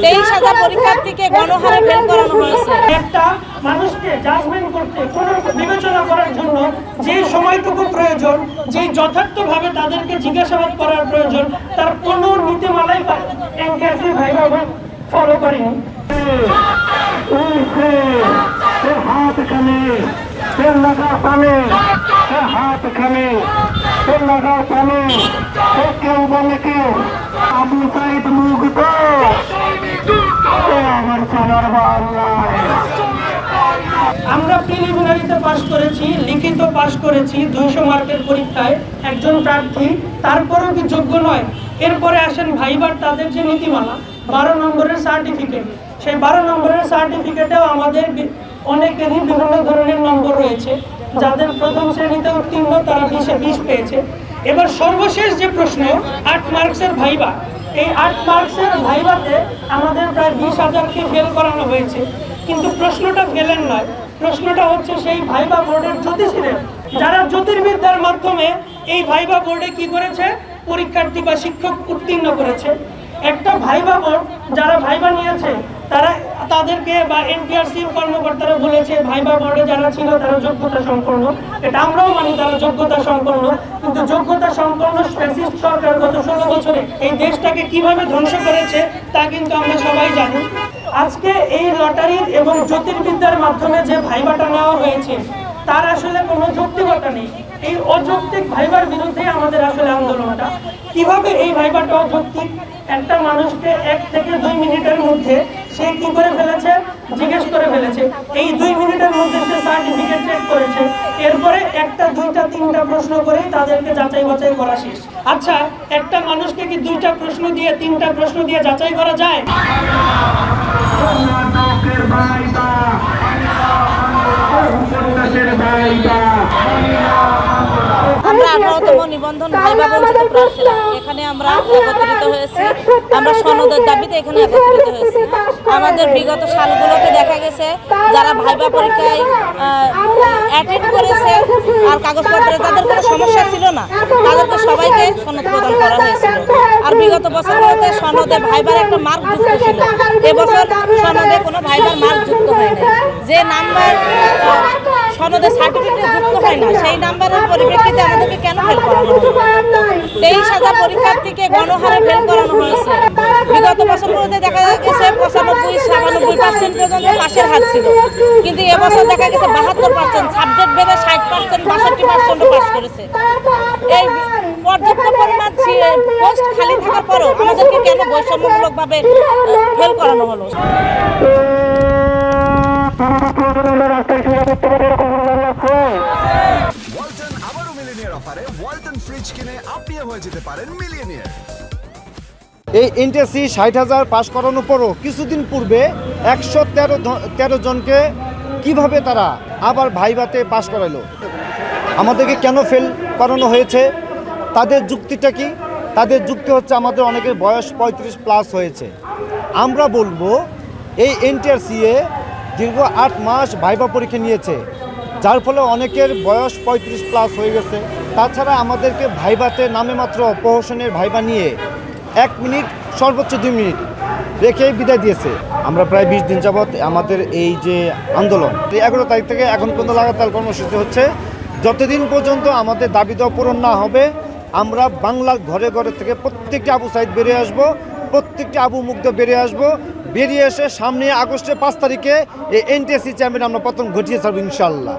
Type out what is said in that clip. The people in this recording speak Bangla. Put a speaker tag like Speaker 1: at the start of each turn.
Speaker 1: 23,000 পরীক্ষার্থীকে গণহারে ফেল করানো হয়েছে।
Speaker 2: একটা মানুষকে জাজমেন্ট করতে, বিবেচনা করার জন্য যে সময়টুকু প্রয়োজন, যে যথার্থভাবে তাদেরকে জিজ্ঞাসাবাদ করার প্রয়োজন, তার কোনো নীতিমালাই এনটিআরসি ভাইবা ফলো করেনি। হাত খানে তেল লাগা পানে, হাত খানে তেল লাগা পানে, কেউ বলে কেউ আবু সাইদ মুগ্ধ আমার সোনার বাংলা। আমরা প্রিলিমিনারিতে পাস করেছি, লিখিত পাস করেছি 200 মার্কের পরীক্ষায় একজন প্রার্থী, তারপরেও কি যোগ্য নয়? এরপরে আসেন ভাইবার তাদের যে নীতিমালা, 12 নম্বরের সার্টিফিকেট, সেই 12 নম্বরের সার্টিফিকেটেও আমাদের অনেকেরই বিভিন্ন ধরনের নম্বর রয়েছে। যাদের প্রথম শ্রেণীতে উত্তীর্ণ তারা 20 পেয়েছে। এবার সর্বশেষ যে প্রশ্ন 8 মার্কসের ভাইবা, এই 8 মার্কসের ভাইবাতে আমাদের প্রায় 20,000কে ফেল করানো হয়েছে। কিন্তু প্রশ্নটা ফেলেন নয়, প্রশ্নটা হচ্ছে সেই ভাইবা বোর্ডের জ্যোতিষীদের, যারা জ্যোতির্বিদ্যার মাধ্যমে এই ভাইবা বোর্ডে কি করেছে, পরীক্ষার্থী বা শিক্ষক উত্তীর্ণ করেছে। একটা ভাইবা বোর্ড যারা ভাইবা নিয়েছে তারা তাদেরকে বা এনটিআরসির কর্মকর্তারা বলেছে ভাইবা বোর্ডে যারা ছিল তারা যোগ্যতা সম্পন্ন। এটা আমরাও মানি তারা যোগ্যতা সম্পন্ন, কিন্তু যোগ্যতা সম্পন্ন ফ্যাসিস্ট সরকার গত 16 বছরে এই দেশটাকে কিভাবে ধ্বংস করেছে তা কিন্তু আমরা সবাই জানি। আজকে এই লটারির এবং জ্যোতির্বিদ্যার মাধ্যমে যে ভাইবাটা নেওয়া হয়েছে তার আসলে কোনো যৌক্তিকতা নেই। এই অযৌক্তিক ভাইবার বিরুদ্ধে আমাদের আসলে আন্দোলনটা। কিভাবে এই ভাইবাটা অযৌক্তিক? একটা মানুষকে 1 থেকে 2 মিনিটের মধ্যে সে কি করে ফেলেছে, জিজ্ঞেস করে ফেলেছে। এই 2 মিনিটের মধ্যে সে সার্টিফিকেট চেক করেছে, এরপরে 1টা 2টা 3টা প্রশ্ন করে তাদেরকে যাচাই বাছাই করা শেষ। আচ্ছা, একটা মানুষকে কি 2টা প্রশ্ন দিয়ে 3টা প্রশ্ন দিয়ে যাচাই করা যায়?
Speaker 1: আমরা 18তম নিবন্ধন ভাইবা বঞ্চিত প্রার্থীরা এখানে আমরা একত্রিত হয়েছি। আমরা সনদের দাবিতে এখানে একত্রিত হয়েছি। আমাদের বিগত সালগুলোতে দেখা গেছে যারা ভাইবা পরীক্ষায় অ্যাটেন্ড করেছে আর কাগজপত্রে তাদের কোনো সমস্যা ছিল না, তাদেরকে সবাইকে সনদ প্রদান করা হয়েছিল। আর বিগত বছরগুলোতে সনদে ভাইবার একটা মার্ক যুক্ত ছিল, এবছর সনদে কোনো ভাইবার মার্ক যুক্ত হয়নি। যে নাম্বার সনদে সার্টিফিকেট যুক্ত হয় না সেই নাম্বারের পরিপ্রেক্ষিতে আমাদেরকে কেন ফেল করানো হলো? 23,000 পরীক্ষার্থীকে গণহারে ফেল করানো হয়েছে। বিগত বছরগুলোতে দেখা গেছে 95-97% পর্যন্ত পাশের হার ছিল, কিন্তু এবছর দেখা গেছে 72%, সাবজেক্ট ভেদে 60%, 62% পাস করেছে। এই পর্যাপ্ত পরিমাণ পোস্ট খালি থাকার পরও আমাদেরকে কেন বৈষম্যমূলকভাবে ফেল করানো হলো?
Speaker 3: ওয়ালটন আবারও মিলিয়নিয়ার অফারে ওয়ালটন ফ্রিজ কিনে আপনিও হয়ে যেতে পারেন মিলিয়নিয়ার।
Speaker 4: এই এনটিএসসি 60,000 পাস করানোর পরও কিছুদিন পূর্বে 113 জনকে কিভাবে তারা আবার ভাইভাতে পাস করাইলো? আমাদেরকে কেন ফেল করানো হয়েছে? তাদের যুক্তিটা কি? তাদের যুক্তি হচ্ছে আমাদের অনেকের বয়স 35+ হয়েছে। আমরা বলবো এই এনটিআরসি দীর্ঘ 8 মাস ভাইভা পরীক্ষা নিয়েছে, যার ফলে অনেকের বয়স 35+ হয়ে গেছে। তাছাড়া আমাদেরকে ভাইভাতে নামে মাত্র প্রহসনের ভাইভা নিয়ে 1 মিনিট সর্বোচ্চ 2 মিনিট রেখে বিদায় দিয়েছে। আমরা প্রায় 20 দিন যাবৎ আমাদের এই যে আন্দোলন, 11 তারিখ থেকে এখন পর্যন্ত লাগাতার কর্মসূচি হচ্ছে। যতদিন পর্যন্ত আমাদের দাবি দেওয়া পূরণ না হবে আমরা বাংলার ঘরে ঘরে থেকে প্রত্যেকটি আবু সাইদ বেরিয়ে আসবো, প্রত্যেকটি আবু মুগ্ধ বেরিয়ে আসবো। বেরিয়ে এসে সামনে আগস্টের 5 তারিখে এই এনটিএসসি চ্যাম্পিয়ন আমরা পতন ঘটিয়ে ছাড়বো ইনশাল্লাহ।